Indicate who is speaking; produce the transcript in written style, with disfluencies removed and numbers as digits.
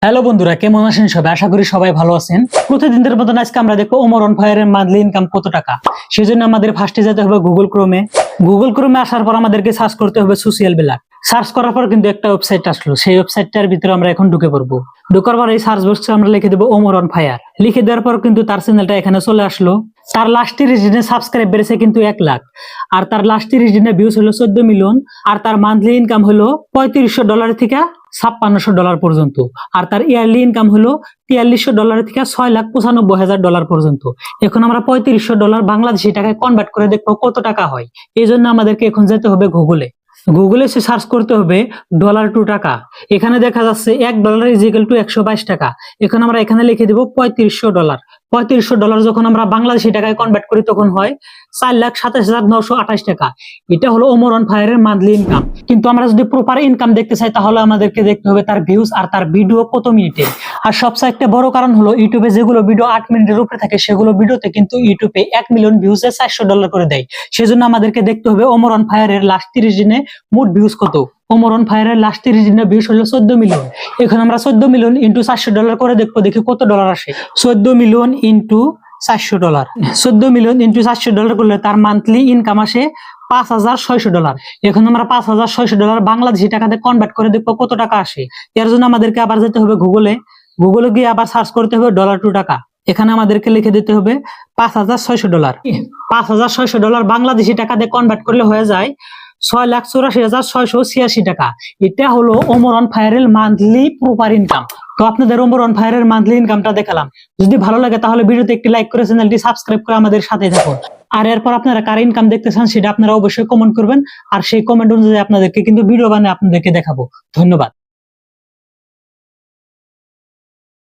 Speaker 1: Hello বন্ধুরা, কেমন আছেন সবাই? আশা করি সবাই ভালো আছেন। প্রতিদিনের মতন আজকে আমরা দেখবো ওমর অন ফায়ারের মান্থলি ইনকাম কত টাকা। সেজন্য আমাদের ফার্স্টে যেতে হবে গুগল ক্রোমে আসার পর আমাদেরকে সার্চ করতে হবে সোশ্যাল ব্লগ। সার্চ করার পর কিন্তু একটা ওয়েবসাইট আসলো, সেই ওয়েবসাইটটার ভিতরে আমরা এখন ঢুকে পড়বো। ঢোকার পর এই সার্চ বক্সে আমরা লিখে দেবো ওমর অন ফায়ার। লিখে দেওয়ার পর কিন্তু তার চ্যানেলটা এখানে চলে আসলো। তার লাস্ট 30 দিনে সাবস্ক্রাইব বেড়েছে কিন্তু 1 লাখ, আর তার লাস্ট 30 দিনে ভিউজ হলো 14 মিলিয়ন, আর তার মান্থলি ইনকাম হলো $3500 থেকে $5600 পর্যন্ত, আর তার ইয়ারলি ইনকাম হলো $4300 থেকে $6,95,000 পর্যন্ত। এখন আমরা $3500 বাংলাদেশি টাকায় কনভার্ট করে দেখবো কত টাকা হয়। এই জন্য আমাদেরকে এখন যেতে হবে গুগলে এসে সার্চ করতে হবে ডলার টু টাকা। এখানে দেখা যাচ্ছে $1 = 122 টাকা। এখন আমরা এখানে লিখে দিব $3500। $3500 যখন আমরা বাংলাদেশি টাকায় কনভার্ট করি তখন হয় 4,27,928 টাকা। এটা হলো ওমর অন ফায়ারের মান্থলি ইনকাম। কিন্তু আমরা যদি প্রপার ইনকাম দেখতে চাই তাহলে আমাদেরকে দেখতে হবে তার ভিউজ আর তার ভিডিও কত মিনিটে। আর সবচেয়ে একটা বড় কারণ হলো ইউটিউবে যেগুলো ভিডিও 8 মিনিটের উপরে থাকে সেগুলো ভিডিওতে কিন্তু ইউটিউবে 1 মিলিয়ন ভিউজে $400 করে দেয়। সেজন্য আমাদেরকে দেখতে হবে ওমর অন ফায়ারের লাস্ট 30 দিনে মোট ভিউজ কত। ওমর অন ফায়ারের লাস্ট 30 দিনে ভিউজ হলো 14 মিলিয়ন। এখন আমরা 14 মিলিয়ন ইন্টু $400 করে দেখবো, দেখি কত ডলার আসে। 14 মিলিয়ন ইন্টু $400, 14 মিলিয়ন ইন্টু $400 করলে তার মান্থলি ইনকাম আসে $5,600। এখন আমরা $5,600 বাংলাদেশি টাকাতে কনভার্ট করে দেখবো কত টাকা আসে। এর জন্য আমাদেরকে আবার যেতে হবে গুগলে গিয়ে আবার সার্চ করতে হবে ডলার টু টাকা। এখানে আমাদেরকে লিখে দিতে হবে $5,600। $5,600 বাংলাদেশি টাকাতে কনভার্ট করলে হয়ে যায় 6,84,686 টাকা। এটা হলো ওমর অন ফায়ারের মান্থলি প্রপার ইনকাম। তো আপনাদের ওমর অন ফায়ারের মান্থলি ইনকামটা দেখালাম। যদি ভালো লাগে তাহলে ভিডিওতে একটি লাইক করে চ্যানেলটি সাবস্ক্রাইব করে আমাদের সাথে থাকুন। আর এরপর আপনারা কার ইনকাম দেখতে চান সেটা আপনারা অবশ্যই কমেন্ট করবেন, আর সেই কমেন্ট অনুযায়ী আপনাদেরকে কিন্তু ভিডিও বানিয়ে আপনাদেরকে দেখাবো। ধন্যবাদ।